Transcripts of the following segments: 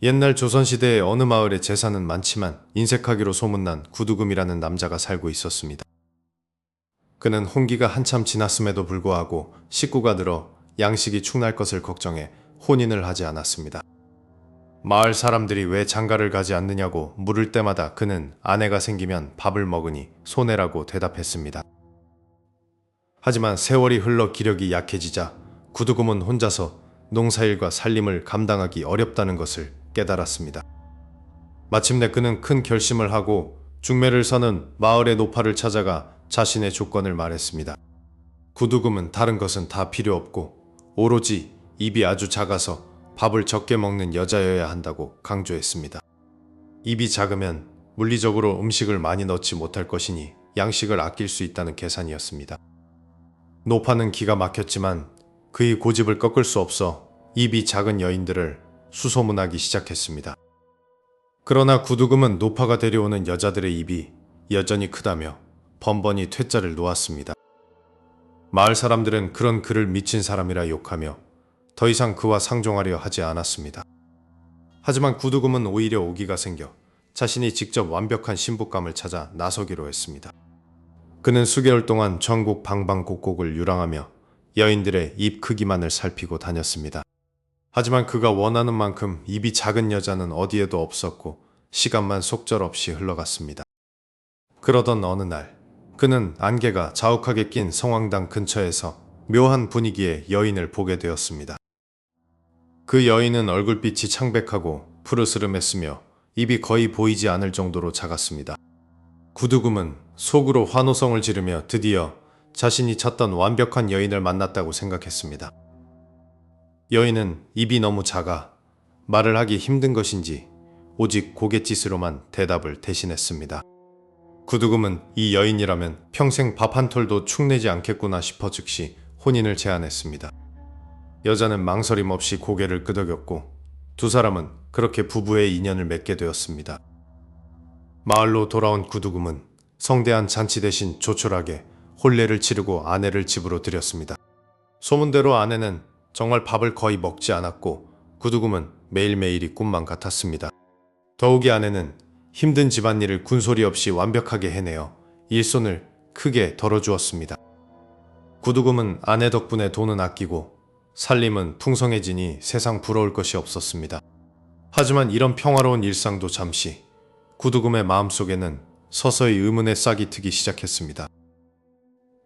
옛날 조선시대의 어느 마을에 재산은 많지만 인색하기로 소문난 구두금이라는 남자가 살고 있었습니다. 그는 혼기가 한참 지났음에도 불구하고 식구가 늘어 양식이 축날 것을 걱정해 혼인을 하지 않았습니다. 마을 사람들이 왜 장가를 가지 않느냐고 물을 때마다 그는 아내가 생기면 밥을 먹으니 손해라고 대답했습니다. 하지만 세월이 흘러 기력이 약해지자 구두금은 혼자서 농사일과 살림을 감당하기 어렵다는 것을 깨달았습니다. 마침내 그는 큰 결심을 하고 중매를 서는 마을의 노파를 찾아가 자신의 조건을 말했습니다. 구두금은 다른 것은 다 필요 없고 오로지 입이 아주 작아서 밥을 적게 먹는 여자여야 한다고 강조했습니다. 입이 작으면 물리적으로 음식을 많이 넣지 못할 것이니 양식을 아낄 수 있다는 계산이었습니다. 노파는 기가 막혔지만 그의 고집을 꺾을 수 없어 입이 작은 여인들을 수소문하기 시작했습니다. 그러나 구두금은 노파가 데려오는 여자들의 입이 여전히 크다며 번번이 퇴짜를 놓았습니다. 마을 사람들은 그런 그를 미친 사람이라 욕하며 더 이상 그와 상종하려 하지 않았습니다. 하지만 구두금은 오히려 오기가 생겨 자신이 직접 완벽한 신부감을 찾아 나서기로 했습니다. 그는 수개월 동안 전국 방방곡곡을 유랑하며 여인들의 입 크기만을 살피고 다녔습니다. 하지만 그가 원하는 만큼 입이 작은 여자는 어디에도 없었고 시간만 속절없이 흘러갔습니다. 그러던 어느 날 그는 안개가 자욱하게 낀 성황당 근처에서 묘한 분위기의 여인을 보게 되었습니다. 그 여인은 얼굴빛이 창백하고 푸르스름했으며 입이 거의 보이지 않을 정도로 작았습니다. 구두금은 속으로 환호성을 지르며 드디어 자신이 찾던 완벽한 여인을 만났다고 생각했습니다. 여인은 입이 너무 작아 말을 하기 힘든 것인지 오직 고갯짓으로만 대답을 대신했습니다. 구두금은 이 여인이라면 평생 밥 한 톨도 축내지 않겠구나 싶어 즉시 혼인을 제안했습니다. 여자는 망설임 없이 고개를 끄덕였고 두 사람은 그렇게 부부의 인연을 맺게 되었습니다. 마을로 돌아온 구두금은 성대한 잔치 대신 조촐하게 혼례를 치르고 아내를 집으로 들였습니다. 소문대로 아내는 정말 밥을 거의 먹지 않았고 구두금은 매일매일이 꿈만 같았습니다. 더욱이 아내는 힘든 집안일을 군소리 없이 완벽하게 해내어 일손을 크게 덜어주었습니다. 구두금은 아내 덕분에 돈은 아끼고 살림은 풍성해지니 세상 부러울 것이 없었습니다. 하지만 이런 평화로운 일상도 잠시 구두금의 마음속에는 서서히 의문의 싹이 트기 시작했습니다.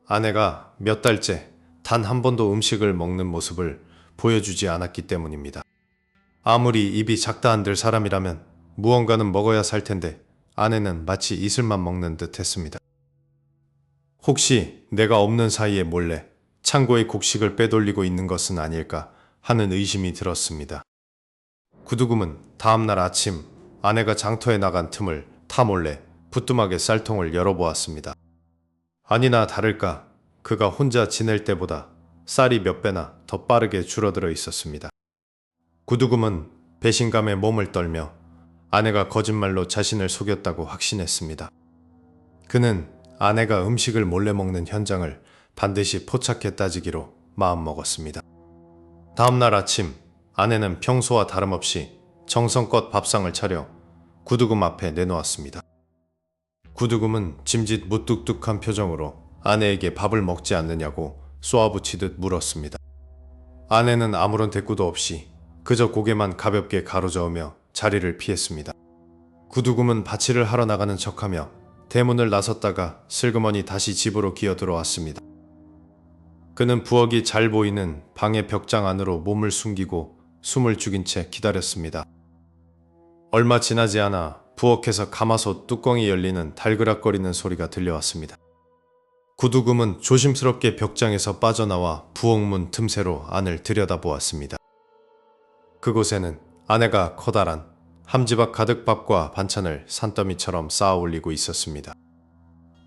아내가 몇 달째 단 한 번도 음식을 먹는 모습을 보여주지 않았기 때문입니다. 아무리 입이 작다 한들 사람이라면 무언가는 먹어야 살 텐데 아내는 마치 이슬만 먹는 듯 했습니다. 혹시 내가 없는 사이에 몰래 창고에 곡식을 빼돌리고 있는 것은 아닐까 하는 의심이 들었습니다. 구두금은 다음날 아침 아내가 장터에 나간 틈을 타몰래 부뚜막에 쌀통을 열어보았습니다. 아니나 다를까 그가 혼자 지낼 때보다 쌀이 몇 배나 더 빠르게 줄어들어 있었습니다. 구두금은 배신감에 몸을 떨며 아내가 거짓말로 자신을 속였다고 확신했습니다. 그는 아내가 음식을 몰래 먹는 현장을 반드시 포착해 따지기로 마음먹었습니다. 다음날 아침 아내는 평소와 다름없이 정성껏 밥상을 차려 구두금 앞에 내놓았습니다. 구두금은 짐짓 무뚝뚝한 표정으로 아내에게 밥을 먹지 않느냐고 쏘아붙이듯 물었습니다. 아내는 아무런 대꾸도 없이 그저 고개만 가볍게 가로저으며 자리를 피했습니다. 구두금은 밭일을 하러 나가는 척하며 대문을 나섰다가 슬그머니 다시 집으로 기어들어왔습니다. 그는 부엌이 잘 보이는 방의 벽장 안으로 몸을 숨기고 숨을 죽인 채 기다렸습니다. 얼마 지나지 않아 부엌에서 가마솥 뚜껑이 열리는 달그락거리는 소리가 들려왔습니다. 구두금은 조심스럽게 벽장에서 빠져나와 부엌문 틈새로 안을 들여다보았습니다. 그곳에는 아내가 커다란 함지박 가득 밥과 반찬을 산더미처럼 쌓아 올리고 있었습니다.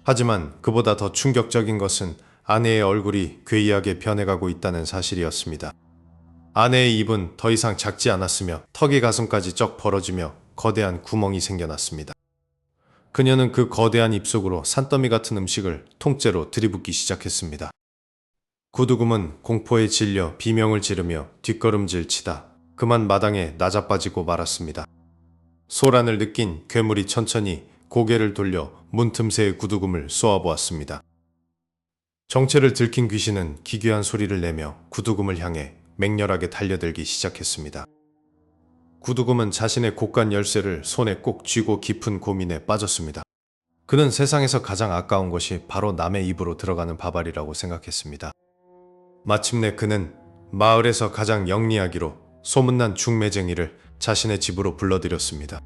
하지만 그보다 더 충격적인 것은 아내의 얼굴이 괴이하게 변해가고 있다는 사실이었습니다. 아내의 입은 더 이상 작지 않았으며 턱이 가슴까지 쩍 벌어지며 거대한 구멍이 생겨났습니다. 그녀는 그 거대한 입속으로 산더미 같은 음식을 통째로 들이붓기 시작했습니다. 구두금은 공포에 질려 비명을 지르며 뒷걸음질 치다 그만 마당에 낮아빠지고 말았습니다. 소란을 느낀 괴물이 천천히 고개를 돌려 문틈새의 구두금을 쏘아보았습니다. 정체를 들킨 귀신은 기괴한 소리를 내며 구두금을 향해 맹렬하게 달려들기 시작했습니다. 구두금은 자신의 곳간 열쇠를 손에 꼭 쥐고 깊은 고민에 빠졌습니다. 그는 세상에서 가장 아까운 것이 바로 남의 입으로 들어가는 밥알이라고 생각했습니다. 마침내 그는 마을에서 가장 영리하기로 소문난 중매쟁이를 자신의 집으로 불러들였습니다.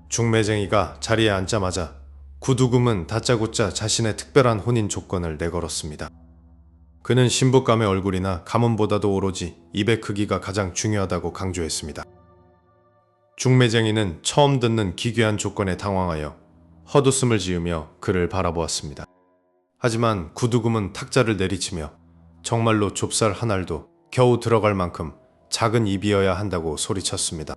중매쟁이가 자리에 앉자마자 구두금은 다짜고짜 자신의 특별한 혼인 조건을 내걸었습니다. 그는 신부감의 얼굴이나 가문보다도 오로지 입의 크기가 가장 중요하다고 강조했습니다. 중매쟁이는 처음 듣는 기괴한 조건에 당황하여 헛웃음을 지으며 그를 바라보았습니다. 하지만 구두금은 탁자를 내리치며 정말로 좁쌀 한 알도 겨우 들어갈 만큼 작은 입이어야 한다고 소리쳤습니다.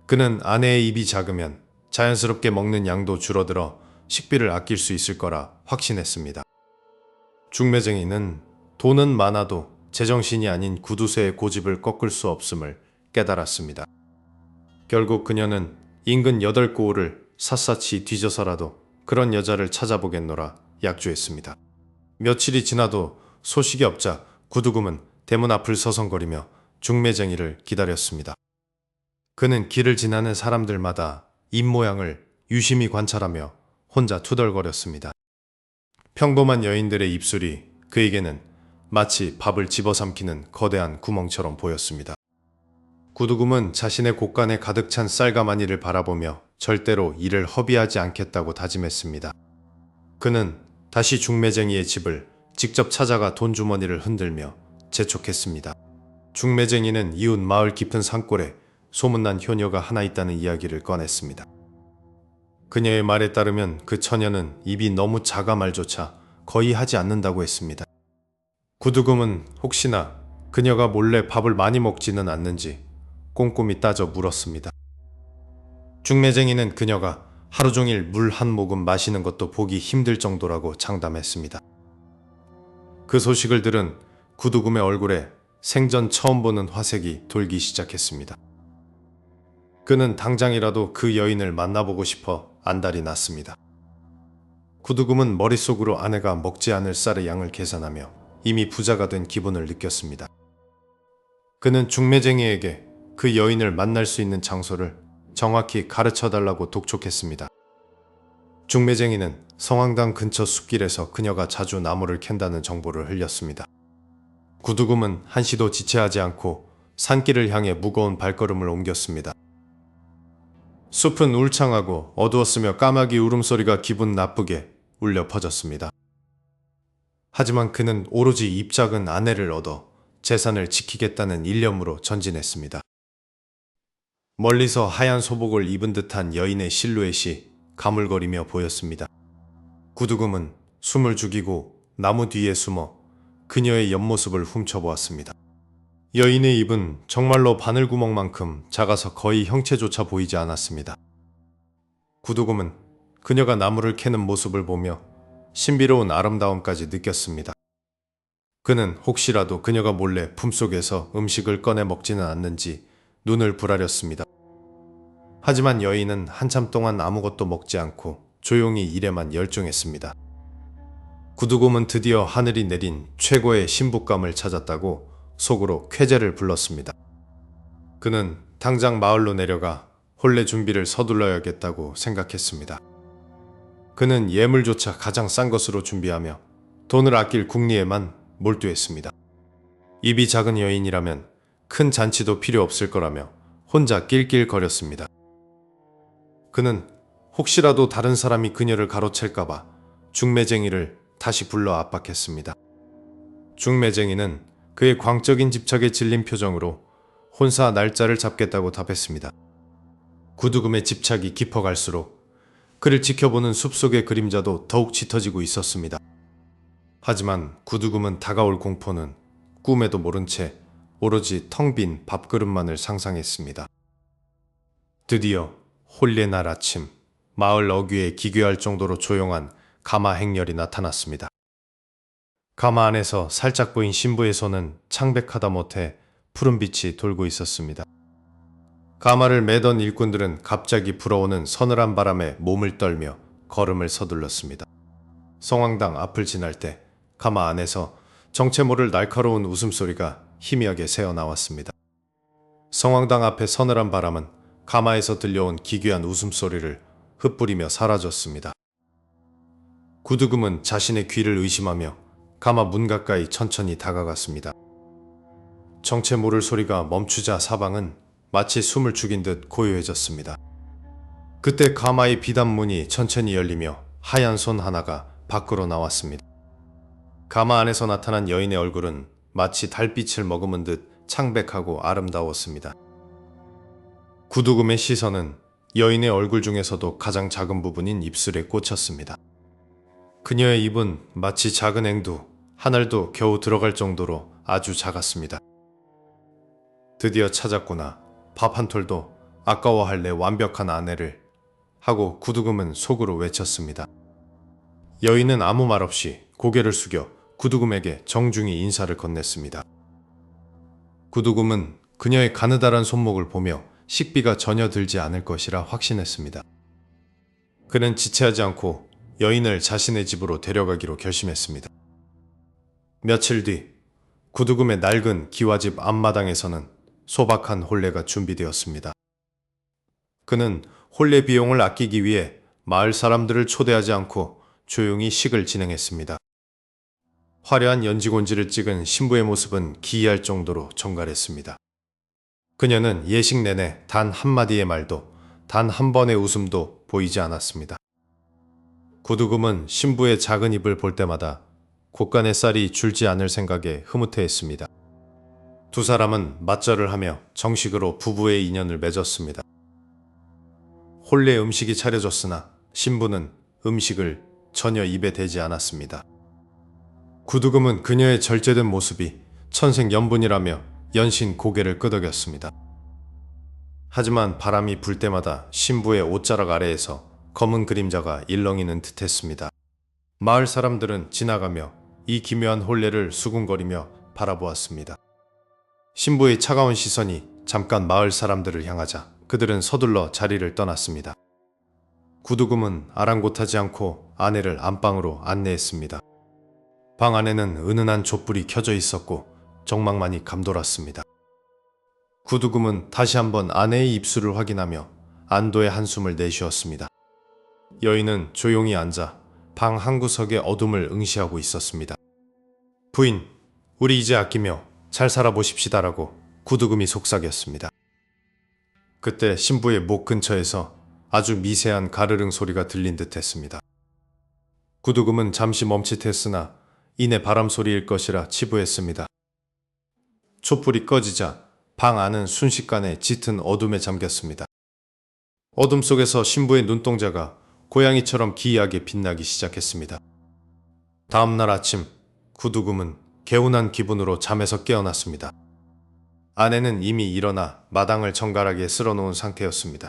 그는 아내의 입이 작으면 자연스럽게 먹는 양도 줄어들어 식비를 아낄 수 있을 거라 확신했습니다. 중매쟁이는 돈은 많아도 제정신이 아닌 구두쇠의 고집을 꺾을 수 없음을 깨달았습니다. 결국 그녀는 인근 8고을을 샅샅이 뒤져서라도 그런 여자를 찾아보겠노라 약조했습니다. 며칠이 지나도 소식이 없자 구두금은 대문 앞을 서성거리며 중매쟁이를 기다렸습니다. 그는 길을 지나는 사람들마다 입모양을 유심히 관찰하며 혼자 투덜거렸습니다. 평범한 여인들의 입술이 그에게는 마치 밥을 집어삼키는 거대한 구멍처럼 보였습니다. 구두금은 자신의 곳간에 가득 찬 쌀가마니를 바라보며 절대로 이를 허비하지 않겠다고 다짐했습니다. 그는 다시 중매쟁이의 집을 직접 찾아가 돈주머니를 흔들며 재촉했습니다. 중매쟁이는 이웃 마을 깊은 산골에 소문난 효녀가 하나 있다는 이야기를 꺼냈습니다. 그녀의 말에 따르면 그 처녀는 입이 너무 작아 말조차 거의 하지 않는다고 했습니다. 구두금은 혹시나 그녀가 몰래 밥을 많이 먹지는 않는지 꼼꼼히 따져 물었습니다. 중매쟁이는 그녀가 하루 종일 물 한 모금 마시는 것도 보기 힘들 정도라고 장담했습니다. 그 소식을 들은 구두금의 얼굴에 생전 처음 보는 화색이 돌기 시작했습니다. 그는 당장이라도 그 여인을 만나보고 싶어 안달이 났습니다. 구두금은 머릿속으로 아내가 먹지 않을 쌀의 양을 계산하며 이미 부자가 된 기분을 느꼈습니다. 그는 중매쟁이에게 그 여인을 만날 수 있는 장소를 정확히 가르쳐달라고 독촉했습니다. 중매쟁이는 성황당 근처 숲길에서 그녀가 자주 나무를 캔다는 정보를 흘렸습니다. 구두금은 한시도 지체하지 않고 산길을 향해 무거운 발걸음을 옮겼습니다. 숲은 울창하고 어두웠으며 까마귀 울음소리가 기분 나쁘게 울려 퍼졌습니다. 하지만 그는 오로지 입작은 아내를 얻어 재산을 지키겠다는 일념으로 전진했습니다. 멀리서 하얀 소복을 입은 듯한 여인의 실루엣이 가물거리며 보였습니다. 구두금은 숨을 죽이고 나무 뒤에 숨어 그녀의 옆모습을 훔쳐보았습니다. 여인의 입은 정말로 바늘구멍만큼 작아서 거의 형체조차 보이지 않았습니다. 구두금은 그녀가 나무를 캐는 모습을 보며 신비로운 아름다움까지 느꼈습니다. 그는 혹시라도 그녀가 몰래 품속에서 음식을 꺼내 먹지는 않는지 눈을 부라렸습니다. 하지만 여인은 한참 동안 아무것도 먹지 않고 조용히 일에만 열중했습니다. 구두금은 드디어 하늘이 내린 최고의 신부감을 찾았다고 속으로 쾌재를 불렀습니다. 그는 당장 마을로 내려가 혼례 준비를 서둘러야겠다고 생각했습니다. 그는 예물조차 가장 싼 것으로 준비하며 돈을 아낄 궁리에만 몰두했습니다. 입이 작은 여인이라면 큰 잔치도 필요 없을 거라며 혼자 낄낄거렸습니다. 그는 혹시라도 다른 사람이 그녀를 가로챌까봐 중매쟁이를 다시 불러 압박했습니다. 중매쟁이는 그의 광적인 집착에 질린 표정으로 혼사 날짜를 잡겠다고 답했습니다. 구두금의 집착이 깊어갈수록 그를 지켜보는 숲속의 그림자도 더욱 짙어지고 있었습니다. 하지만 구두금은 다가올 공포는 꿈에도 모른 채 오로지 텅 빈 밥그릇만을 상상했습니다. 드디어 혼례 날 아침, 마을 어귀에 기괴할 정도로 조용한 가마 행렬이 나타났습니다. 가마 안에서 살짝 보인 신부의 손은 창백하다 못해 푸른빛이 돌고 있었습니다. 가마를 매던 일꾼들은 갑자기 불어오는 서늘한 바람에 몸을 떨며 걸음을 서둘렀습니다. 성황당 앞을 지날 때 가마 안에서 정체 모를 날카로운 웃음소리가 희미하게 새어나왔습니다. 성황당 앞의 서늘한 바람은 가마에서 들려온 기괴한 웃음소리를 흩뿌리며 사라졌습니다. 구두금은 자신의 귀를 의심하며 가마 문 가까이 천천히 다가갔습니다. 정체 모를 소리가 멈추자 사방은 마치 숨을 죽인 듯 고요해졌습니다. 그때 가마의 비단문이 천천히 열리며 하얀 손 하나가 밖으로 나왔습니다. 가마 안에서 나타난 여인의 얼굴은 마치 달빛을 머금은 듯 창백하고 아름다웠습니다. 구두금의 시선은 여인의 얼굴 중에서도 가장 작은 부분인 입술에 꽂혔습니다. 그녀의 입은 마치 작은 앵두, 하늘도 겨우 들어갈 정도로 아주 작았습니다. 드디어 찾았구나. 밥 한 톨도 아까워할 내 완벽한 아내를 하고 구두금은 속으로 외쳤습니다. 여인은 아무 말 없이 고개를 숙여 구두금에게 정중히 인사를 건넸습니다. 구두금은 그녀의 가느다란 손목을 보며 식비가 전혀 들지 않을 것이라 확신했습니다. 그는 지체하지 않고 여인을 자신의 집으로 데려가기로 결심했습니다. 며칠 뒤 구두금의 낡은 기와집 앞마당에서는 소박한 혼례가 준비되었습니다. 그는 혼례 비용을 아끼기 위해 마을 사람들을 초대하지 않고 조용히 식을 진행했습니다. 화려한 연지곤지를 찍은 신부의 모습은 기이할 정도로 정갈했습니다. 그녀는 예식 내내 단 한마디의 말도, 단 한 번의 웃음도 보이지 않았습니다. 구두금은 신부의 작은 입을 볼 때마다 곳간의 쌀이 줄지 않을 생각에 흐뭇해했습니다. 두 사람은 맞절을 하며 정식으로 부부의 인연을 맺었습니다. 혼례 음식이 차려졌으나 신부는 음식을 전혀 입에 대지 않았습니다. 구두금은 그녀의 절제된 모습이 천생연분이라며 연신 고개를 끄덕였습니다. 하지만 바람이 불 때마다 신부의 옷자락 아래에서 검은 그림자가 일렁이는 듯했습니다. 마을 사람들은 지나가며 이 기묘한 혼례를 수군거리며 바라보았습니다. 신부의 차가운 시선이 잠깐 마을 사람들을 향하자 그들은 서둘러 자리를 떠났습니다. 구두금은 아랑곳하지 않고 아내를 안방으로 안내했습니다. 방 안에는 은은한 촛불이 켜져 있었고 정막만이 감돌았습니다. 구두금은 다시 한번 아내의 입술을 확인하며 안도의 한숨을 내쉬었습니다. 여인은 조용히 앉아 방 한구석의 어둠을 응시하고 있었습니다. 부인, 우리 이제 아끼며 잘 살아보십시다라고 구두금이 속삭였습니다. 그때 신부의 목 근처에서 아주 미세한 가르릉 소리가 들린 듯 했습니다. 구두금은 잠시 멈칫했으나 이내 바람 소리일 것이라 치부했습니다. 촛불이 꺼지자 방 안은 순식간에 짙은 어둠에 잠겼습니다. 어둠 속에서 신부의 눈동자가 고양이처럼 기이하게 빛나기 시작했습니다. 다음날 아침 구두금은 개운한 기분으로 잠에서 깨어났습니다. 아내는 이미 일어나 마당을 정갈하게 쓸어놓은 상태였습니다.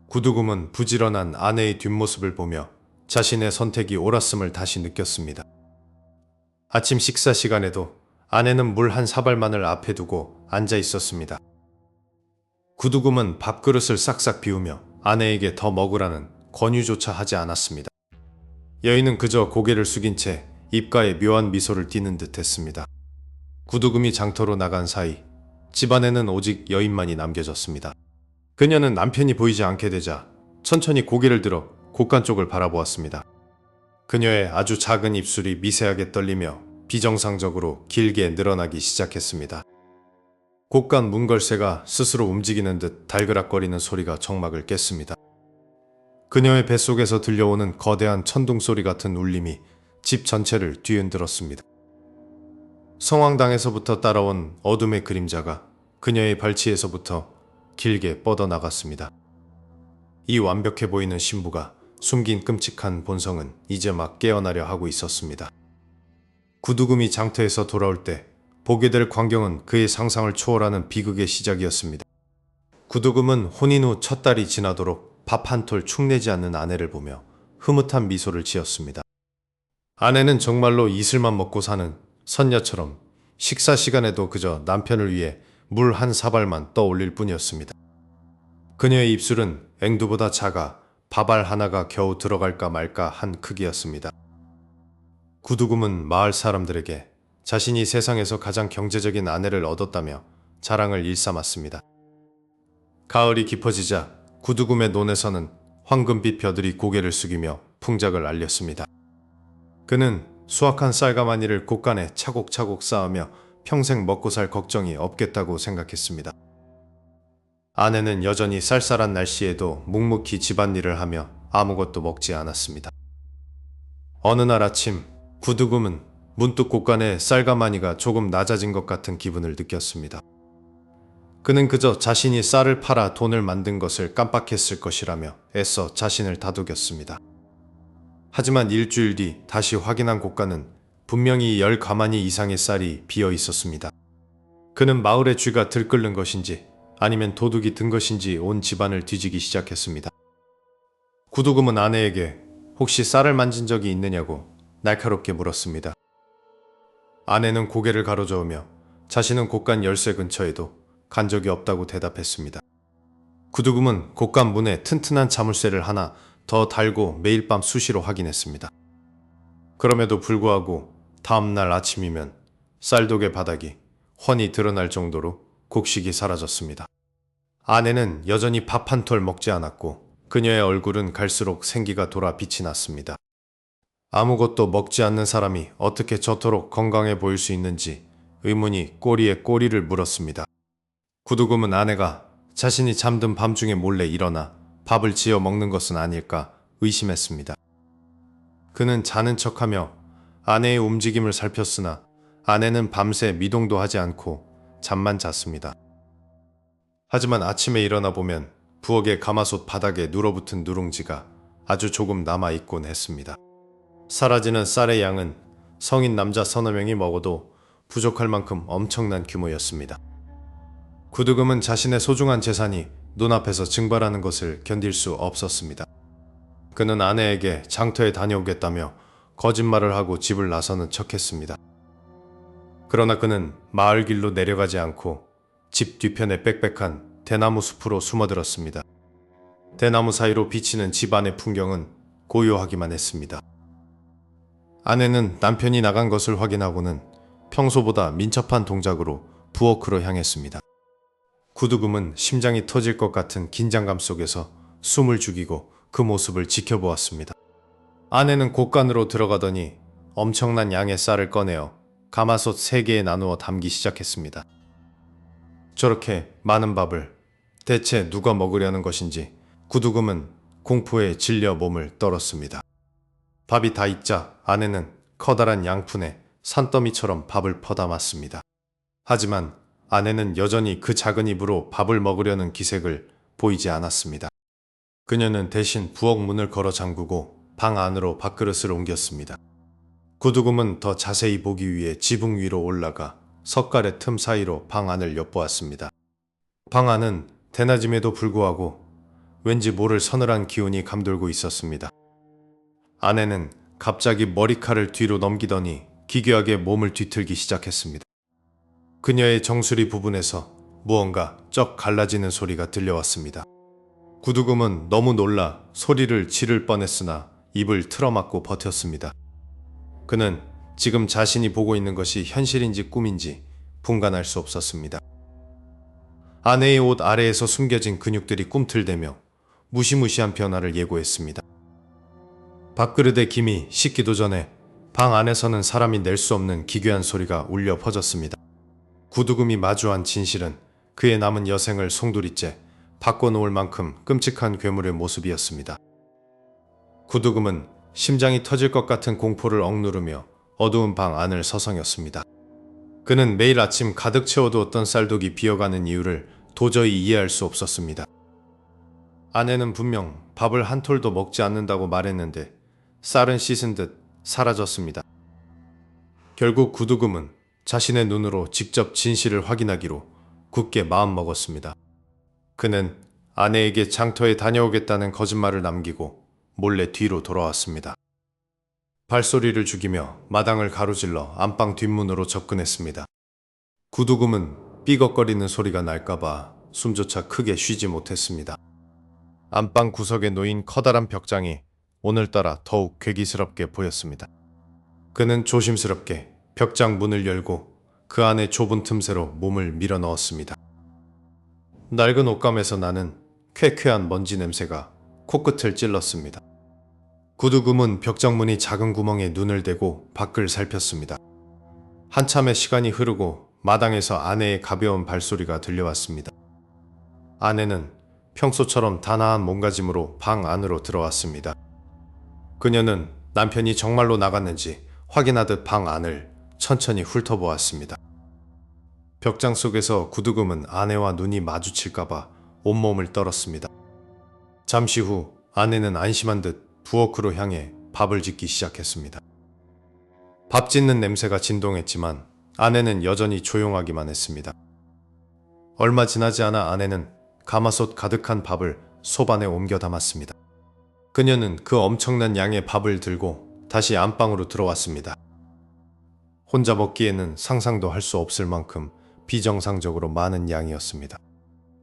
구두금은 부지런한 아내의 뒷모습을 보며 자신의 선택이 옳았음을 다시 느꼈습니다. 아침 식사 시간에도 아내는 물 한 사발만을 앞에 두고 앉아 있었습니다. 구두금은 밥그릇을 싹싹 비우며 아내에게 더 먹으라는 권유조차 하지 않았습니다. 여인은 그저 고개를 숙인 채 입가에 묘한 미소를 띠는 듯 했습니다. 구두금이 장터로 나간 사이 집안에는 오직 여인만이 남겨졌습니다. 그녀는 남편이 보이지 않게 되자 천천히 고개를 들어 곳간 쪽을 바라보았습니다. 그녀의 아주 작은 입술이 미세하게 떨리며 비정상적으로 길게 늘어나기 시작했습니다. 곳간 문걸쇠가 스스로 움직이는 듯 달그락거리는 소리가 정막을 깼습니다. 그녀의 뱃속에서 들려오는 거대한 천둥소리 같은 울림이 집 전체를 뒤흔들었습니다. 성황당에서부터 따라온 어둠의 그림자가 그녀의 발치에서부터 길게 뻗어나갔습니다. 이 완벽해 보이는 신부가 숨긴 끔찍한 본성은 이제 막 깨어나려 하고 있었습니다. 구두금이 장터에서 돌아올 때 보게 될 광경은 그의 상상을 초월하는 비극의 시작이었습니다. 구두금은 혼인 후 첫 달이 지나도록 밥 한 톨 축내지 않는 아내를 보며 흐뭇한 미소를 지었습니다. 아내는 정말로 이슬만 먹고 사는 선녀처럼 식사 시간에도 그저 남편을 위해 물 한 사발만 떠올릴 뿐이었습니다. 그녀의 입술은 앵두보다 작아 밥알 하나가 겨우 들어갈까 말까 한 크기였습니다. 구두금은 마을 사람들에게 자신이 세상에서 가장 경제적인 아내를 얻었다며 자랑을 일삼았습니다. 가을이 깊어지자 구두금의 논에서는 황금빛 벼들이 고개를 숙이며 풍작을 알렸습니다. 그는 수확한 쌀가마니를 곳간에 차곡차곡 쌓으며 평생 먹고 살 걱정이 없겠다고 생각했습니다. 아내는 여전히 쌀쌀한 날씨에도 묵묵히 집안일을 하며 아무것도 먹지 않았습니다. 어느 날 아침 구두금은 문득 곳간에 쌀가마니가 조금 낮아진 것 같은 기분을 느꼈습니다. 그는 그저 자신이 쌀을 팔아 돈을 만든 것을 깜빡했을 것이라며 애써 자신을 다독였습니다. 하지만 일주일 뒤 다시 확인한 곳간은 분명히 10가마니 이상의 쌀이 비어 있었습니다. 그는 마을의 쥐가 들끓는 것인지 아니면 도둑이 든 것인지 온 집안을 뒤지기 시작했습니다. 구두금은 아내에게 혹시 쌀을 만진 적이 있느냐고 날카롭게 물었습니다. 아내는 고개를 가로저으며 자신은 곳간 열쇠 근처에도 간 적이 없다고 대답했습니다. 구두금은 곳간 문에 튼튼한 자물쇠를 하나 더 달고 매일 밤 수시로 확인했습니다. 그럼에도 불구하고 다음날 아침이면 쌀독의 바닥이 훤히 드러날 정도로 곡식이 사라졌습니다. 아내는 여전히 밥 한 톨 먹지 않았고 그녀의 얼굴은 갈수록 생기가 돌아 빛이 났습니다. 아무것도 먹지 않는 사람이 어떻게 저토록 건강해 보일 수 있는지 의문이 꼬리에 꼬리를 물었습니다. 구두금은 아내가 자신이 잠든 밤중에 몰래 일어나 밥을 지어 먹는 것은 아닐까 의심했습니다. 그는 자는 척하며 아내의 움직임을 살폈으나 아내는 밤새 미동도 하지 않고 잠만 잤습니다. 하지만 아침에 일어나 보면 부엌의 가마솥 바닥에 눌어붙은 누룽지가 아주 조금 남아있곤 했습니다. 사라지는 쌀의 양은 성인 남자 서너 명이 먹어도 부족할 만큼 엄청난 규모였습니다. 구두금은 자신의 소중한 재산이 눈앞에서 증발하는 것을 견딜 수 없었습니다. 그는 아내에게 장터에 다녀오겠다며 거짓말을 하고 집을 나서는 척했습니다. 그러나 그는 마을 길로 내려가지 않고 집 뒤편에 빽빽한 대나무 숲으로 숨어들었습니다. 대나무 사이로 비치는 집 안의 풍경은 고요하기만 했습니다. 아내는 남편이 나간 것을 확인하고는 평소보다 민첩한 동작으로 부엌으로 향했습니다. 구두금은 심장이 터질 것 같은 긴장감 속에서 숨을 죽이고 그 모습을 지켜보았습니다. 아내는 곳간으로 들어가더니 엄청난 양의 쌀을 꺼내어 가마솥 3개에 나누어 담기 시작했습니다. 저렇게 많은 밥을 대체 누가 먹으려는 것인지 구두금은 공포에 질려 몸을 떨었습니다. 밥이 다 익자 아내는 커다란 양푼에 산더미처럼 밥을 퍼담았습니다. 하지만 아내는 여전히 그 작은 입으로 밥을 먹으려는 기색을 보이지 않았습니다. 그녀는 대신 부엌 문을 걸어 잠그고 방 안으로 밥그릇을 옮겼습니다. 구두금은 더 자세히 보기 위해 지붕 위로 올라가 석갈의 틈 사이로 방 안을 엿보았습니다. 방 안은 대낮임에도 불구하고 왠지 모를 서늘한 기운이 감돌고 있었습니다. 아내는 갑자기 머리칼을 뒤로 넘기더니 기괴하게 몸을 뒤틀기 시작했습니다. 그녀의 정수리 부분에서 무언가 쩍 갈라지는 소리가 들려왔습니다. 구두금은 너무 놀라 소리를 지를 뻔했으나 입을 틀어막고 버텼습니다. 그는 지금 자신이 보고 있는 것이 현실인지 꿈인지 분간할 수 없었습니다. 아내의 옷 아래에서 숨겨진 근육들이 꿈틀대며 무시무시한 변화를 예고했습니다. 밥그릇의 김이 식기도 전에 방 안에서는 사람이 낼 수 없는 기괴한 소리가 울려 퍼졌습니다. 구두금이 마주한 진실은 그의 남은 여생을 송두리째 바꿔놓을 만큼 끔찍한 괴물의 모습이었습니다. 구두금은 심장이 터질 것 같은 공포를 억누르며 어두운 방 안을 서성였습니다. 그는 매일 아침 가득 채워두었던 쌀독이 비어가는 이유를 도저히 이해할 수 없었습니다. 아내는 분명 밥을 한 톨도 먹지 않는다고 말했는데 쌀은 씻은 듯 사라졌습니다. 결국 구두금은 자신의 눈으로 직접 진실을 확인하기로 굳게 마음먹었습니다. 그는 아내에게 장터에 다녀오겠다는 거짓말을 남기고 몰래 뒤로 돌아왔습니다. 발소리를 죽이며 마당을 가로질러 안방 뒷문으로 접근했습니다. 구두금은 삐걱거리는 소리가 날까봐 숨조차 크게 쉬지 못했습니다. 안방 구석에 놓인 커다란 벽장이 오늘따라 더욱 괴기스럽게 보였습니다. 그는 조심스럽게 벽장 문을 열고 그 안에 좁은 틈새로 몸을 밀어 넣었습니다. 낡은 옷감에서 나는 쾌쾌한 먼지 냄새가 코끝을 찔렀습니다. 구두금은 벽장문이 작은 구멍에 눈을 대고 밖을 살폈습니다. 한참의 시간이 흐르고 마당에서 아내의 가벼운 발소리가 들려왔습니다. 아내는 평소처럼 단아한 몸가짐으로 방 안으로 들어왔습니다. 그녀는 남편이 정말로 나갔는지 확인하듯 방 안을 천천히 훑어보았습니다. 벽장 속에서 구두금은 아내와 눈이 마주칠까봐 온몸을 떨었습니다. 잠시 후 아내는 안심한 듯 부엌으로 향해 밥을 짓기 시작했습니다. 밥 짓는 냄새가 진동했지만 아내는 여전히 조용하기만 했습니다. 얼마 지나지 않아 아내는 가마솥 가득한 밥을 솥안에 옮겨 담았습니다. 그녀는 그 엄청난 양의 밥을 들고 다시 안방으로 들어왔습니다. 혼자 먹기에는 상상도 할 수 없을 만큼 비정상적으로 많은 양이었습니다.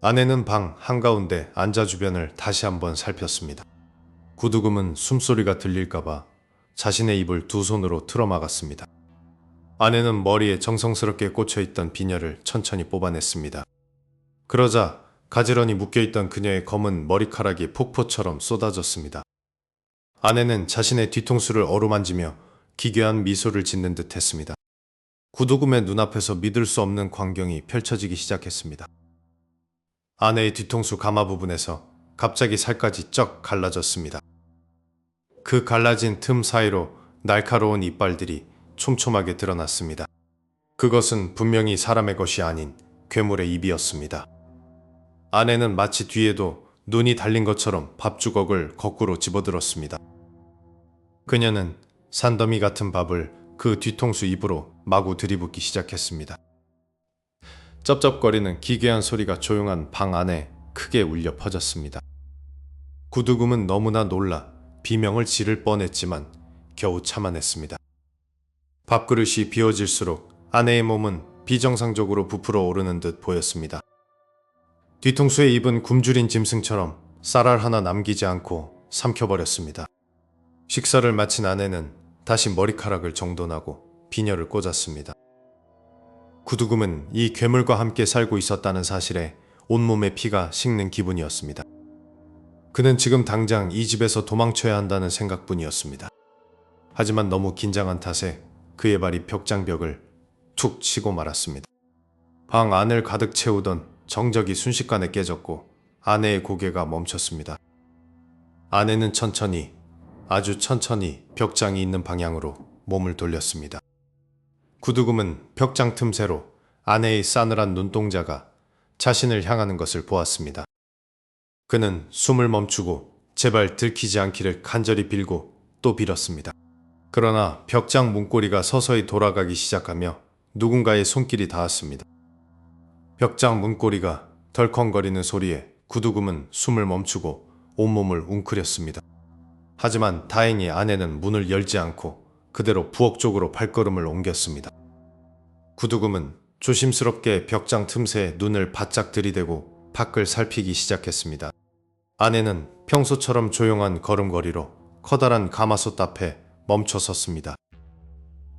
아내는 방 한가운데 앉아 주변을 다시 한번 살폈습니다. 구두금은 숨소리가 들릴까봐 자신의 입을 두 손으로 틀어막았습니다. 아내는 머리에 정성스럽게 꽂혀있던 비녀를 천천히 뽑아냈습니다. 그러자 가지런히 묶여있던 그녀의 검은 머리카락이 폭포처럼 쏟아졌습니다. 아내는 자신의 뒤통수를 어루만지며 기괴한 미소를 짓는 듯 했습니다. 구두금의 눈앞에서 믿을 수 없는 광경이 펼쳐지기 시작했습니다. 아내의 뒤통수 가마 부분에서 갑자기 살까지 쩍 갈라졌습니다. 그 갈라진 틈 사이로 날카로운 이빨들이 촘촘하게 드러났습니다. 그것은 분명히 사람의 것이 아닌 괴물의 입이었습니다. 아내는 마치 뒤에도 눈이 달린 것처럼 밥주걱을 거꾸로 집어들었습니다. 그녀는 산더미 같은 밥을 그 뒤통수 입으로 마구 들이붓기 시작했습니다. 쩝쩝거리는 기괴한 소리가 조용한 방 안에 크게 울려 퍼졌습니다. 구두금은 너무나 놀라 비명을 지를 뻔했지만 겨우 참아냈습니다. 밥그릇이 비워질수록 아내의 몸은 비정상적으로 부풀어 오르는 듯 보였습니다. 뒤통수에 입은 굶주린 짐승처럼 쌀알 하나 남기지 않고 삼켜버렸습니다. 식사를 마친 아내는 다시 머리카락을 정돈하고 비녀를 꽂았습니다. 구두금은 이 괴물과 함께 살고 있었다는 사실에 온몸에 피가 식는 기분이었습니다. 그는 지금 당장 이 집에서 도망쳐야 한다는 생각뿐이었습니다. 하지만 너무 긴장한 탓에 그의 발이 벽장벽을 툭 치고 말았습니다. 방 안을 가득 채우던 정적이 순식간에 깨졌고 아내의 고개가 멈췄습니다. 아내는 천천히, 아주 천천히 벽장이 있는 방향으로 몸을 돌렸습니다. 구두금은 벽장 틈새로 아내의 싸늘한 눈동자가 자신을 향하는 것을 보았습니다. 그는 숨을 멈추고 제발 들키지 않기를 간절히 빌고 또 빌었습니다. 그러나 벽장 문고리가 서서히 돌아가기 시작하며 누군가의 손길이 닿았습니다. 벽장 문고리가 덜컹거리는 소리에 구두금은 숨을 멈추고 온몸을 웅크렸습니다. 하지만 다행히 아내는 문을 열지 않고 그대로 부엌 쪽으로 발걸음을 옮겼습니다. 구두금은 조심스럽게 벽장 틈새에 눈을 바짝 들이대고 밖을 살피기 시작했습니다. 아내는 평소처럼 조용한 걸음걸이로 커다란 가마솥 앞에 멈춰 섰습니다.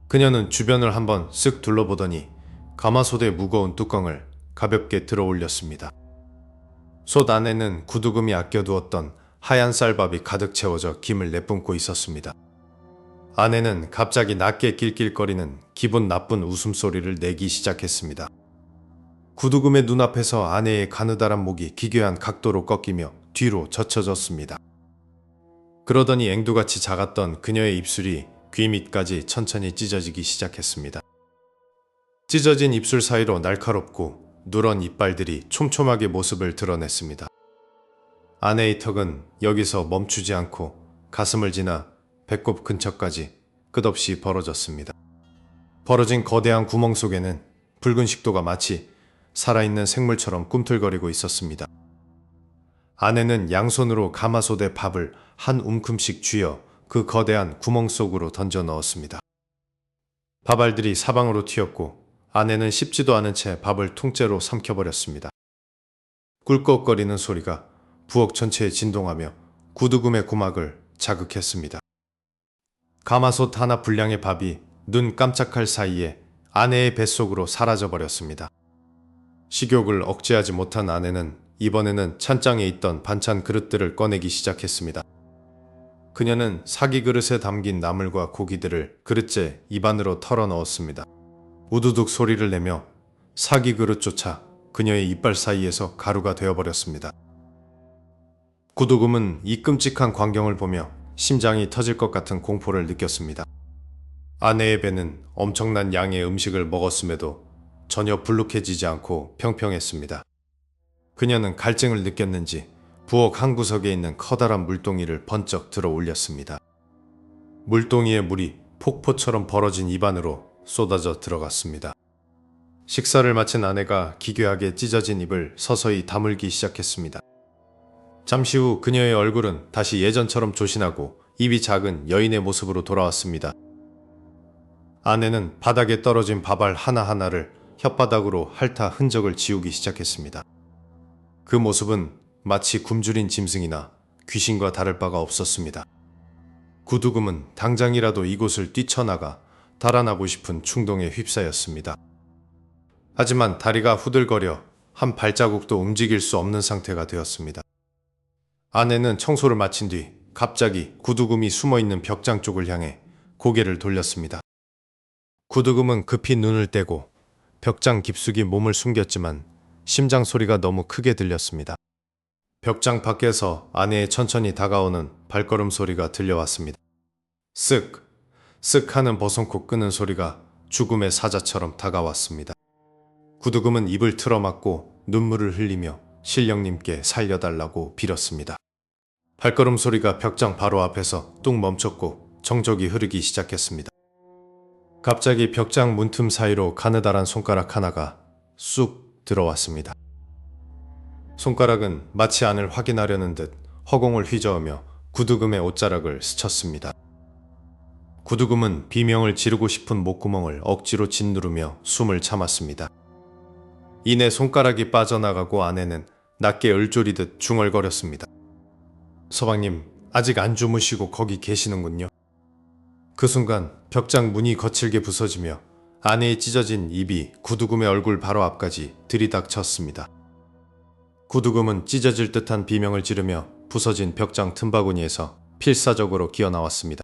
그녀는 주변을 한번 쓱 둘러보더니 가마솥의 무거운 뚜껑을 가볍게 들어 올렸습니다. 솥 안에는 구두금이 아껴두었던 하얀 쌀밥이 가득 채워져 김을 내뿜고 있었습니다. 아내는 갑자기 낮게 낄낄거리는 기분 나쁜 웃음소리를 내기 시작했습니다. 구두금의 눈앞에서 아내의 가느다란 목이 기괴한 각도로 꺾이며 뒤로 젖혀졌습니다. 그러더니 앵두같이 작았던 그녀의 입술이 귀 밑까지 천천히 찢어지기 시작했습니다. 찢어진 입술 사이로 날카롭고 누런 이빨들이 촘촘하게 모습을 드러냈습니다. 아내의 턱은 여기서 멈추지 않고 가슴을 지나 배꼽 근처까지 끝없이 벌어졌습니다. 벌어진 거대한 구멍 속에는 붉은 식도가 마치 살아있는 생물처럼 꿈틀거리고 있었습니다. 아내는 양손으로 가마솥에 밥을 한 움큼씩 쥐어 그 거대한 구멍 속으로 던져 넣었습니다. 밥알들이 사방으로 튀었고 아내는 씹지도 않은 채 밥을 통째로 삼켜버렸습니다. 꿀꺽거리는 소리가 부엌 전체에 진동하며 구두금의 고막을 자극했습니다. 가마솥 하나 분량의 밥이 눈 깜짝할 사이에 아내의 뱃속으로 사라져버렸습니다. 식욕을 억제하지 못한 아내는 이번에는 찬장에 있던 반찬 그릇들을 꺼내기 시작했습니다. 그녀는 사기 그릇에 담긴 나물과 고기들을 그릇째 입안으로 털어 넣었습니다. 우두둑 소리를 내며 사기 그릇조차 그녀의 이빨 사이에서 가루가 되어버렸습니다. 구두금은 이 끔찍한 광경을 보며 심장이 터질 것 같은 공포를 느꼈습니다. 아내의 배는 엄청난 양의 음식을 먹었음에도 전혀 불룩해지지 않고 평평했습니다. 그녀는 갈증을 느꼈는지 부엌 한 구석에 있는 커다란 물동이를 번쩍 들어 올렸습니다. 물동이의 물이 폭포처럼 벌어진 입안으로 쏟아져 들어갔습니다. 식사를 마친 아내가 기괴하게 찢어진 입을 서서히 다물기 시작했습니다. 잠시 후 그녀의 얼굴은 다시 예전처럼 조신하고 입이 작은 여인의 모습으로 돌아왔습니다. 아내는 바닥에 떨어진 밥알 하나하나를 혓바닥으로 핥아 흔적을 지우기 시작했습니다. 그 모습은 마치 굶주린 짐승이나 귀신과 다를 바가 없었습니다. 구두금은 당장이라도 이곳을 뛰쳐나가 달아나고 싶은 충동에 휩싸였습니다. 하지만 다리가 후들거려 한 발자국도 움직일 수 없는 상태가 되었습니다. 아내는 청소를 마친 뒤 갑자기 구두금이 숨어있는 벽장 쪽을 향해 고개를 돌렸습니다. 구두금은 급히 눈을 떼고 벽장 깊숙이 몸을 숨겼지만 심장 소리가 너무 크게 들렸습니다. 벽장 밖에서 아내의 천천히 다가오는 발걸음 소리가 들려왔습니다. 쓱, 쓱 하는 버선코 끄는 소리가 죽음의 사자처럼 다가왔습니다. 구두금은 입을 틀어막고 눈물을 흘리며 신령님께 살려달라고 빌었습니다. 발걸음 소리가 벽장 바로 앞에서 뚝 멈췄고 정적이 흐르기 시작했습니다. 갑자기 벽장 문틈 사이로 가느다란 손가락 하나가 쑥 들어왔습니다. 손가락은 마치 안을 확인하려는 듯 허공을 휘저으며 구두금의 옷자락을 스쳤습니다. 구두금은 비명을 지르고 싶은 목구멍을 억지로 짓누르며 숨을 참았습니다. 이내 손가락이 빠져나가고 아내는 낮게 을조리듯 중얼거렸습니다. 서방님, 아직 안 주무시고 거기 계시는군요. 그 순간 벽장 문이 거칠게 부서지며 아내의 찢어진 입이 구두금의 얼굴 바로 앞까지 들이닥쳤습니다. 구두금은 찢어질 듯한 비명을 지르며 부서진 벽장 틈바구니에서 필사적으로 기어나왔습니다.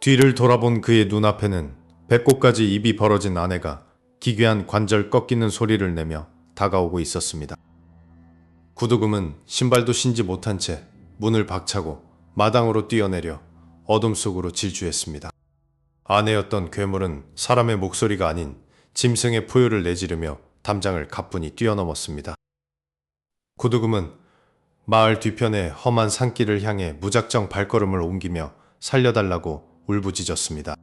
뒤를 돌아본 그의 눈앞에는 배꼽까지 입이 벌어진 아내가 기괴한 관절 꺾이는 소리를 내며 다가오고 있었습니다. 구두금은 신발도 신지 못한 채 문을 박차고 마당으로 뛰어내려 어둠 속으로 질주했습니다. 아내였던 괴물은 사람의 목소리가 아닌 짐승의 포효를 내지르며 담장을 가뿐히 뛰어넘었습니다. 구두금은 마을 뒤편의 험한 산길을 향해 무작정 발걸음을 옮기며 살려달라고 울부짖었습니다.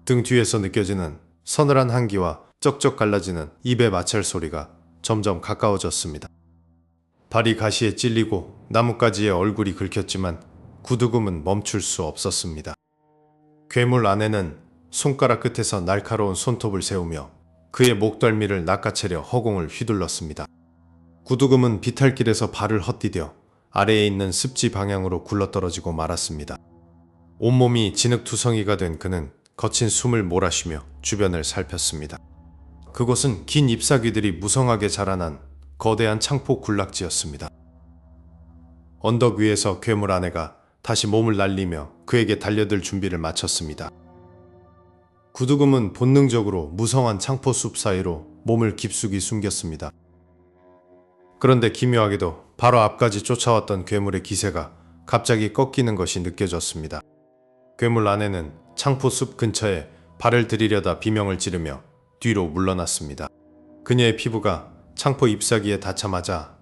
등 뒤에서 느껴지는 서늘한 한기와 쩍쩍 갈라지는 입의 마찰 소리가 점점 가까워졌습니다. 발이 가시에 찔리고 나뭇가지에 얼굴이 긁혔지만 구두금은 멈출 수 없었습니다. 괴물 아내는 손가락 끝에서 날카로운 손톱을 세우며 그의 목덜미를 낚아채려 허공을 휘둘렀습니다. 구두금은 비탈길에서 발을 헛디뎌 아래에 있는 습지 방향으로 굴러떨어지고 말았습니다. 온몸이 진흙투성이가 된 그는 거친 숨을 몰아쉬며 주변을 살폈습니다. 그곳은 긴 잎사귀들이 무성하게 자라난 거대한 창포 군락지였습니다. 언덕 위에서 괴물 아내가 다시 몸을 날리며 그에게 달려들 준비를 마쳤습니다. 구두금은 본능적으로 무성한 창포숲 사이로 몸을 깊숙이 숨겼습니다. 그런데 기묘하게도 바로 앞까지 쫓아왔던 괴물의 기세가 갑자기 꺾이는 것이 느껴졌습니다. 괴물 아내는 창포숲 근처에 발을 들이려다 비명을 지르며 뒤로 물러났습니다. 그녀의 피부가 창포 잎사귀에 닿자마자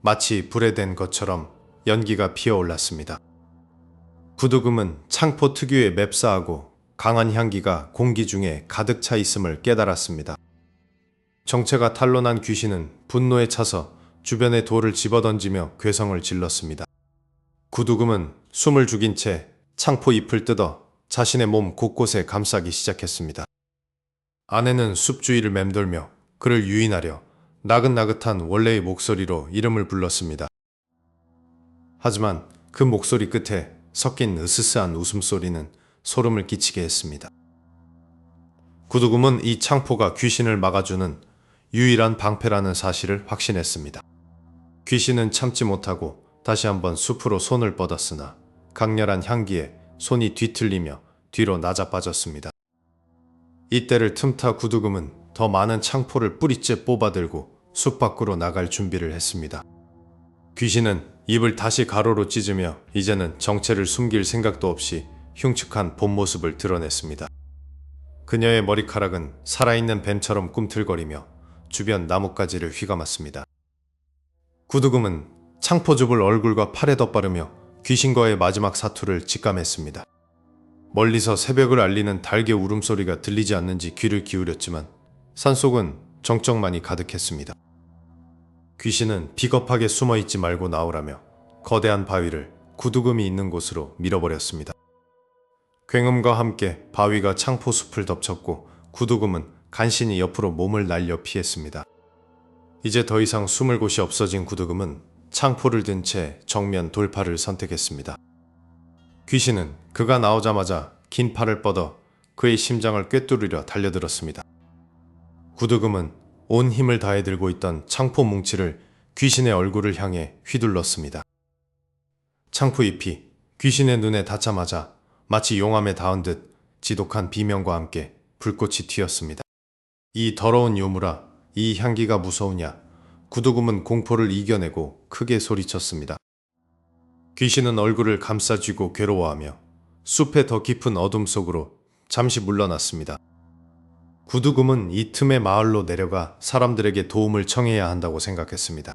마치 불에 댄 것처럼 연기가 피어올랐습니다. 구두금은 창포 특유의 맵싸하고 강한 향기가 공기 중에 가득 차 있음을 깨달았습니다. 정체가 탄로난 귀신은 분노에 차서 주변의 돌을 집어던지며 괴성을 질렀습니다. 구두금은 숨을 죽인 채 창포 잎을 뜯어 자신의 몸 곳곳에 감싸기 시작했습니다. 아내는 숲 주위를 맴돌며 그를 유인하려 나긋나긋한 원래의 목소리로 이름을 불렀습니다. 하지만 그 목소리 끝에 섞인 으스스한 웃음소리는 소름을 끼치게 했습니다. 구두금은 이 창포가 귀신을 막아주는 유일한 방패라는 사실을 확신했습니다. 귀신은 참지 못하고 다시 한번 숲으로 손을 뻗었으나 강렬한 향기에 손이 뒤틀리며 뒤로 나자빠졌습니다. 이때를 틈타 구두금은 더 많은 창포를 뿌리째 뽑아들고 숲 밖으로 나갈 준비를 했습니다. 귀신은 입을 다시 가로로 찢으며 이제는 정체를 숨길 생각도 없이 흉측한 본 모습을 드러냈습니다. 그녀의 머리카락은 살아있는 뱀처럼 꿈틀거리며 주변 나뭇가지를 휘감았습니다. 구두금은 창포즙을 얼굴과 팔에 덧바르며 귀신과의 마지막 사투를 직감했습니다. 멀리서 새벽을 알리는 닭의 울음소리가 들리지 않는지 귀를 기울였지만 산속은 정적만이 가득했습니다. 귀신은 비겁하게 숨어있지 말고 나오라며 거대한 바위를 구두금이 있는 곳으로 밀어버렸습니다. 굉음과 함께 바위가 창포숲을 덮쳤고 구두금은 간신히 옆으로 몸을 날려 피했습니다. 이제 더 이상 숨을 곳이 없어진 구두금은 창포를 든 채 정면 돌파를 선택했습니다. 귀신은 그가 나오자마자 긴 팔을 뻗어 그의 심장을 꿰뚫으려 달려들었습니다. 구두금은 온 힘을 다해 들고 있던 창포 뭉치를 귀신의 얼굴을 향해 휘둘렀습니다. 창포 잎이 귀신의 눈에 닿자마자 마치 용암에 닿은 듯 지독한 비명과 함께 불꽃이 튀었습니다. 이 더러운 요물아, 이 향기가 무서우냐? 구두금은 공포를 이겨내고 크게 소리쳤습니다. 귀신은 얼굴을 감싸쥐고 괴로워하며 숲의 더 깊은 어둠 속으로 잠시 물러났습니다. 구두금은 이 틈에 마을로 내려가 사람들에게 도움을 청해야 한다고 생각했습니다.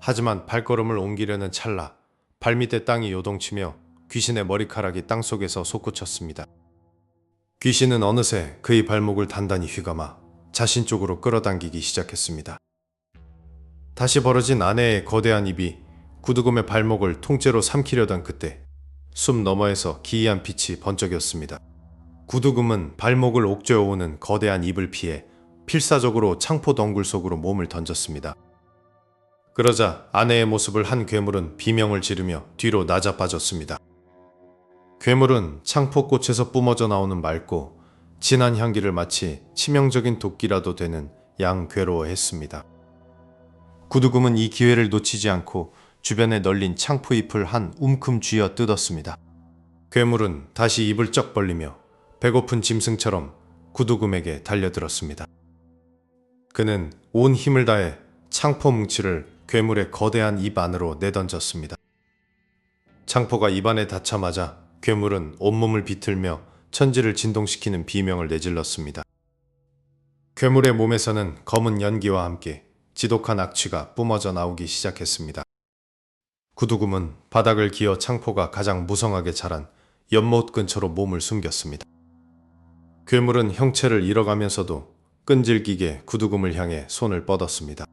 하지만 발걸음을 옮기려는 찰나 발밑의 땅이 요동치며 귀신의 머리카락이 땅속에서 솟구쳤습니다. 귀신은 어느새 그의 발목을 단단히 휘감아 자신 쪽으로 끌어당기기 시작했습니다. 다시 벌어진 아내의 거대한 입이 구두금의 발목을 통째로 삼키려던 그때 숲 너머에서 기이한 빛이 번쩍였습니다. 구두금은 발목을 옥죄어오는 거대한 입을 피해 필사적으로 창포 덩굴 속으로 몸을 던졌습니다. 그러자 아내의 모습을 한 괴물은 비명을 지르며 뒤로 나자빠졌습니다. 괴물은 창포꽃에서 뿜어져 나오는 맑고 진한 향기를 마치 치명적인 도끼라도 되는 양 괴로워했습니다. 구두금은 이 기회를 놓치지 않고 주변에 널린 창포잎을 한 움큼 쥐어 뜯었습니다. 괴물은 다시 입을 쩍 벌리며 배고픈 짐승처럼 구두금에게 달려들었습니다. 그는 온 힘을 다해 창포 뭉치를 괴물의 거대한 입 안으로 내던졌습니다. 창포가 입안에 닿자마자 괴물은 온몸을 비틀며 천지를 진동시키는 비명을 내질렀습니다. 괴물의 몸에서는 검은 연기와 함께 지독한 악취가 뿜어져 나오기 시작했습니다. 구두금은 바닥을 기어 창포가 가장 무성하게 자란 연못 근처로 몸을 숨겼습니다. 괴물은 형체를 잃어가면서도 끈질기게 구두금을 향해 손을 뻗었습니다.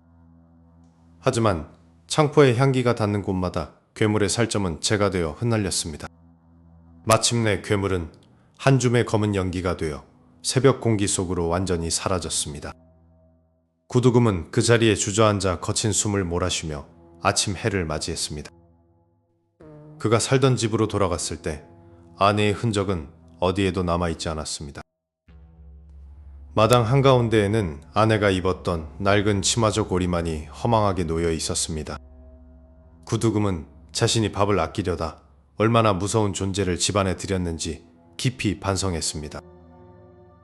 하지만 창포의 향기가 닿는 곳마다 괴물의 살점은 재가 되어 흩날렸습니다. 마침내 괴물은 한 줌의 검은 연기가 되어 새벽 공기 속으로 완전히 사라졌습니다. 구두금은 그 자리에 주저앉아 거친 숨을 몰아쉬며 아침 해를 맞이했습니다. 그가 살던 집으로 돌아갔을 때 아내의 흔적은 어디에도 남아있지 않았습니다. 마당 한가운데에는 아내가 입었던 낡은 치마적 오리만이 허망하게 놓여 있었습니다. 구두금은 자신이 밥을 아끼려다 얼마나 무서운 존재를 집안에 들였는지 깊이 반성했습니다.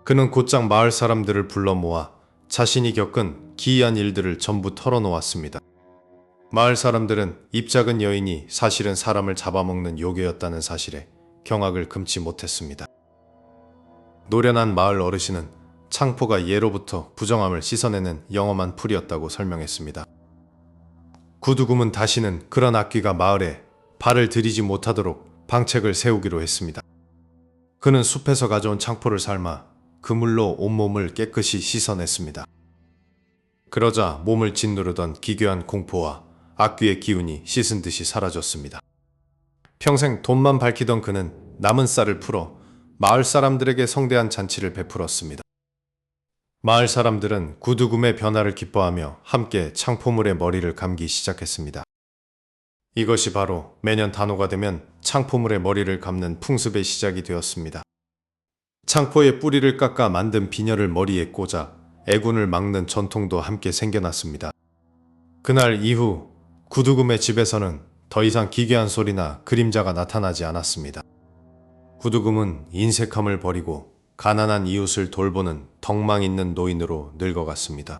그는 곧장 마을 사람들을 불러 모아 자신이 겪은 기이한 일들을 전부 털어놓았습니다. 마을 사람들은 입작은 여인이 사실은 사람을 잡아먹는 요괴였다는 사실에 경악을 금치 못했습니다. 노련한 마을 어르신은 창포가 예로부터 부정함을 씻어내는 영험한 풀이었다고 설명했습니다. 구두금은 다시는 그런 악귀가 마을에 발을 들이지 못하도록 방책을 세우기로 했습니다. 그는 숲에서 가져온 창포를 삶아 그물로 온몸을 깨끗이 씻어냈습니다. 그러자 몸을 짓누르던 기괴한 공포와 악귀의 기운이 씻은 듯이 사라졌습니다. 평생 돈만 밝히던 그는 남은 쌀을 풀어 마을 사람들에게 성대한 잔치를 베풀었습니다. 마을 사람들은 구두금의 변화를 기뻐하며 함께 창포물에 머리를 감기 시작했습니다. 이것이 바로 매년 단오가 되면 창포물에 머리를 감는 풍습의 시작이 되었습니다. 창포의 뿌리를 깎아 만든 비녀를 머리에 꽂아 애군을 막는 전통도 함께 생겨났습니다. 그날 이후 구두금의 집에서는 더 이상 기괴한 소리나 그림자가 나타나지 않았습니다. 구두금은 인색함을 버리고 가난한 이웃을 돌보는 덕망 있는 노인으로 늙어갔습니다.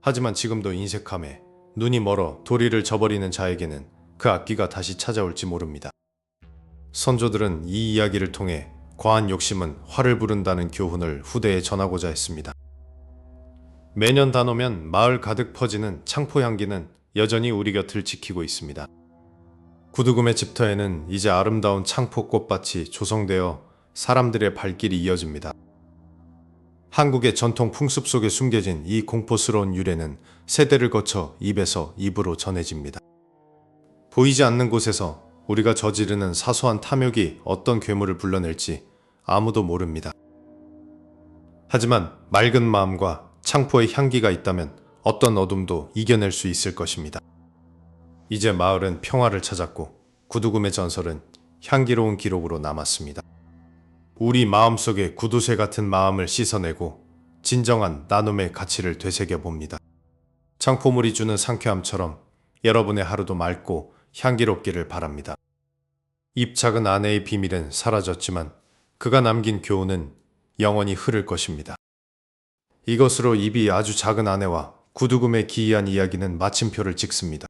하지만 지금도 인색함에 눈이 멀어 도리를 저버리는 자에게는 그 악기가 다시 찾아올지 모릅니다. 선조들은 이 이야기를 통해 과한 욕심은 화를 부른다는 교훈을 후대에 전하고자 했습니다. 매년 단오면 마을 가득 퍼지는 창포 향기는 여전히 우리 곁을 지키고 있습니다. 구두금의 집터에는 이제 아름다운 창포 꽃밭이 조성되어 사람들의 발길이 이어집니다. 한국의 전통 풍습 속에 숨겨진 이 공포스러운 유래는 세대를 거쳐 입에서 입으로 전해집니다. 보이지 않는 곳에서 우리가 저지르는 사소한 탐욕이 어떤 괴물을 불러낼지 아무도 모릅니다. 하지만 맑은 마음과 창포의 향기가 있다면 어떤 어둠도 이겨낼 수 있을 것입니다. 이제 마을은 평화를 찾았고 구두금의 전설은 향기로운 기록으로 남았습니다. 우리 마음속에 구두쇠 같은 마음을 씻어내고 진정한 나눔의 가치를 되새겨 봅니다. 창포물이 주는 상쾌함처럼 여러분의 하루도 맑고 향기롭기를 바랍니다. 입 작은 아내의 비밀은 사라졌지만 그가 남긴 교훈은 영원히 흐를 것입니다. 이것으로 입이 아주 작은 아내와 구두금의 기이한 이야기는 마침표를 찍습니다.